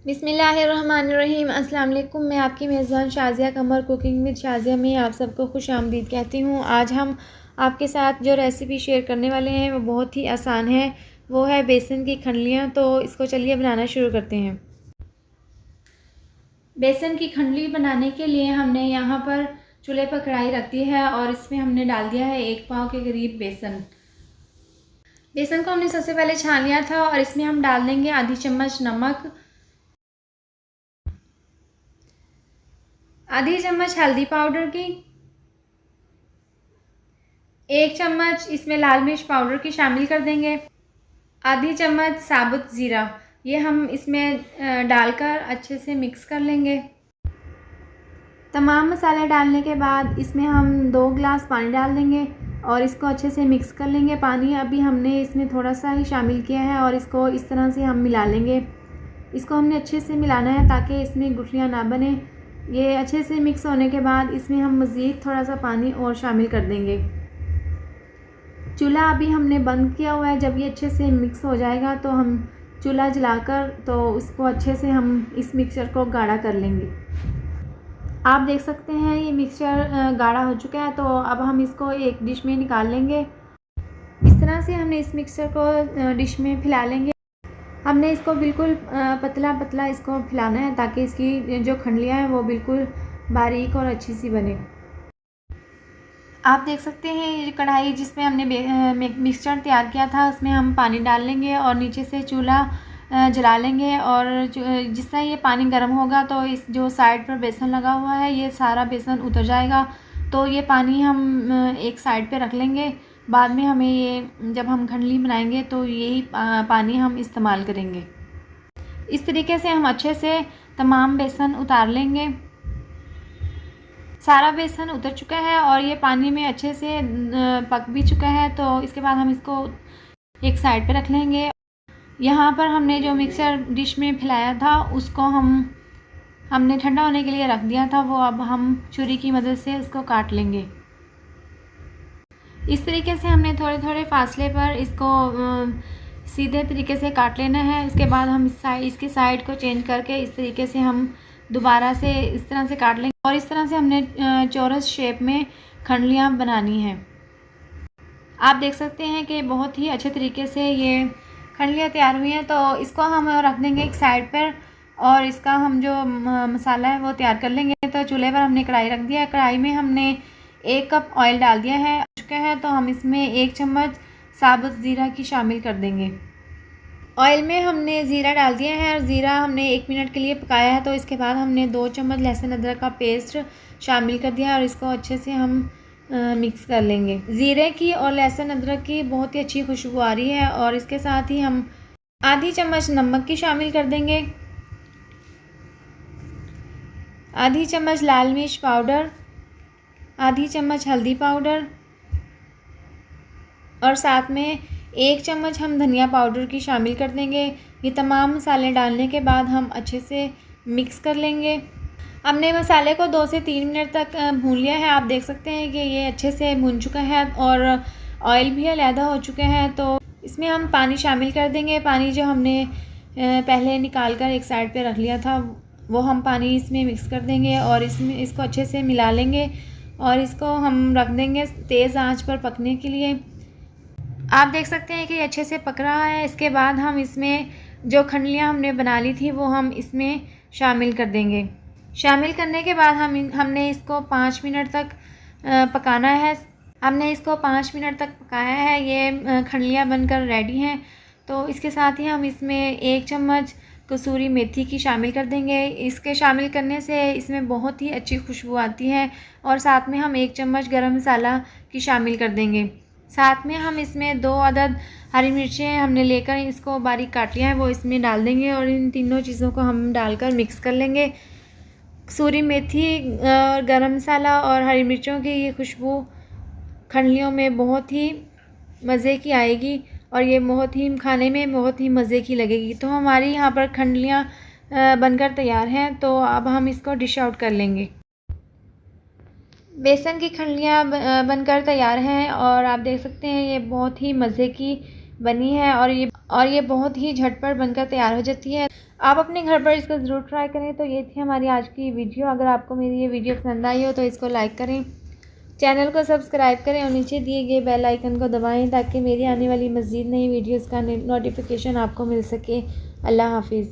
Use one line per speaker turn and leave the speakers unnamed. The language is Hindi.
बिस्मिल्लाहिर्रहमानिर्रहीम। अस्सलाम वालेकुम। मैं आपकी मेज़बान शाज़िया कमर कुकिंग विद शाज़िया में आप सबको खुश आमदीद कहती हूँ। आज हम आपके साथ जो रेसिपी शेयर करने वाले हैं वो बहुत ही आसान है। वो है बेसन की खंडलियाँ। तो इसको चलिए बनाना शुरू करते हैं। बेसन की खंडली बनाने के लिए हमने यहाँ पर चूल्हे पर कढ़ाई रख दी है और इसमें हमने डाल दिया है 1 पाव के करीब बेसन। बेसन को हमने सबसे पहले छान लिया था और इसमें हम डाल देंगे आधी चम्मच नमक, आधी चम्मच हल्दी पाउडर की, 1 चम्मच इसमें लाल मिर्च पाउडर की शामिल कर देंगे, आधी चम्मच साबुत ज़ीरा, ये हम इसमें डालकर अच्छे से मिक्स कर लेंगे। तमाम मसाले डालने के बाद इसमें हम 2 गिलास पानी डाल देंगे और इसको अच्छे से मिक्स कर लेंगे। पानी अभी हमने इसमें थोड़ा सा ही शामिल किया है और इसको इस तरह से हम मिला लेंगे। इसको हमने अच्छे से मिलाना है ताकि इसमें गुठलियाँ ना बने। ये अच्छे से मिक्स होने के बाद इसमें हम मज़ीद थोड़ा सा पानी और शामिल कर देंगे। चूल्हा अभी हमने बंद किया हुआ है। जब ये अच्छे से मिक्स हो जाएगा तो हम चूल्हा जलाकर तो उसको अच्छे से हम इस मिक्सचर को गाढ़ा कर लेंगे। आप देख सकते हैं ये मिक्सचर गाढ़ा हो चुका है। तो अब हम इसको एक डिश में निकाल लेंगे। इस तरह से हमने इस मिक्सचर को डिश में फैला लेंगे। हमने इसको बिल्कुल पतला पतला इसको फैलाना है ताकि इसकी जो खंडलियाँ हैं वो बिल्कुल बारीक और अच्छी सी बने। आप देख सकते हैं ये कढ़ाई जिसमें हमने मिक्सचर तैयार किया था उसमें हम पानी डाल लेंगे और नीचे से चूल्हा जला लेंगे। और जिस तरह ये पानी गर्म होगा तो इस जो साइड पर बेसन लगा हुआ है ये सारा बेसन उतर जाएगा। तो ये पानी हम एक साइड पे रख लेंगे। बाद में हमें ये जब हम खंडली बनाएंगे तो यही पानी हम इस्तेमाल करेंगे। इस तरीके से हम अच्छे से तमाम बेसन उतार लेंगे। सारा बेसन उतर चुका है और ये पानी में अच्छे से पक भी चुका है। तो इसके बाद हम इसको एक साइड पे रख लेंगे। यहाँ पर हमने जो मिक्सर डिश में फैलाया था उसको हमने ठंडा होने के लिए रख दिया था। वो अब हम छुरी की मदद से उसको काट लेंगे। इस तरीके से हमने थोड़े थोड़े फासले पर इसको सीधे तरीके से काट लेना है। इसके बाद हम इसकी साइड को चेंज करके इस तरीके से हम दोबारा से इस तरह से काट लेंगे। और इस तरह से हमने चौरस शेप में खंडलियाँ बनानी हैं। आप देख सकते हैं कि बहुत ही अच्छे तरीके से ये खंडलियाँ तैयार हुई हैं। तो इसको हम रख देंगे एक साइड पर और इसका हम जो मसाला है वो तैयार कर लेंगे। तो चूल्हे पर हमने कढ़ाई रख दिया है। कढ़ाई में हमने 1 कप ऑयल डाल दिया है चुका है। तो हम इसमें 1 चम्मच साबुत ज़ीरा की शामिल कर देंगे। ऑयल में हमने ज़ीरा डाल दिया है और ज़ीरा हमने 1 मिनट के लिए पकाया है। तो इसके बाद हमने 2 चम्मच लहसुन अदरक का पेस्ट शामिल कर दिया है और इसको अच्छे से हम मिक्स कर लेंगे। ज़ीरे की और लहसुन अदरक की बहुत ही अच्छी खुशबू आ रही है। और इसके साथ ही हम आधी चम्मच नमक की शामिल कर देंगे, आधी चम्मच लाल मिर्च पाउडर, आधी चम्मच हल्दी पाउडर और साथ में 1 चम्मच हम धनिया पाउडर की शामिल कर देंगे। ये तमाम मसाले डालने के बाद हम अच्छे से मिक्स कर लेंगे। हमने मसाले को 2 से 3 मिनट तक भून लिया है। आप देख सकते हैं कि ये अच्छे से भून चुका है और ऑयल भी अलहदा हो चुका है। तो इसमें हम पानी शामिल कर देंगे। पानी जो हमने पहले निकाल कर एक साइड पे रख लिया था वो हम पानी इसमें मिक्स कर देंगे और इसको अच्छे से मिला लेंगे और इसको हम रख देंगे तेज़ आंच पर पकने के लिए। आप देख सकते हैं कि अच्छे से पक रहा है। इसके बाद हम इसमें जो खंडलियाँ हमने बना ली थी वो हम इसमें शामिल कर देंगे। शामिल करने के बाद हमने इसको 5 मिनट तक पकाना है। हमने इसको 5 मिनट तक पकाया है। ये खंडलियाँ बनकर रेडी हैं। तो इसके साथ ही हम इसमें 1 चम्मच कसूरी मेथी की शामिल कर देंगे। इसके शामिल करने से इसमें बहुत ही अच्छी खुशबू आती है। और साथ में हम 1 चम्मच गरम मसाला की शामिल कर देंगे। साथ में हम इसमें 2 अदद हरी मिर्चें हमने लेकर इसको बारीक काट लिया है वो इसमें डाल देंगे और इन तीनों चीज़ों को हम डालकर मिक्स कर लेंगे। कसूरी मेथी, गरम मसाला और हरी मिर्चों की ये खुशबू खंडलियों में बहुत ही मज़े की आएगी और ये बहुत ही खाने में बहुत ही मज़े की लगेगी। तो हमारी यहाँ पर खंडलियाँ बनकर तैयार हैं। तो अब हम इसको डिश आउट कर लेंगे। बेसन की खंडलियाँ बनकर तैयार हैं और आप देख सकते हैं ये बहुत ही मज़े की बनी है और ये बहुत ही झटपट बनकर तैयार हो जाती है। आप अपने घर पर इसको ज़रूर ट्राई करें। तो ये थी हमारी आज की वीडियो। अगर आपको मेरी ये वीडियो पसंद आई हो तो इसको लाइक करें, चैनल को सब्सक्राइब करें और नीचे दिए गए बेल आइकन को दबाएं ताकि मेरी आने वाली मज़ीद नई वीडियोज़ का नोटिफिकेशन आपको मिल सके। अल्लाह हाफिज़।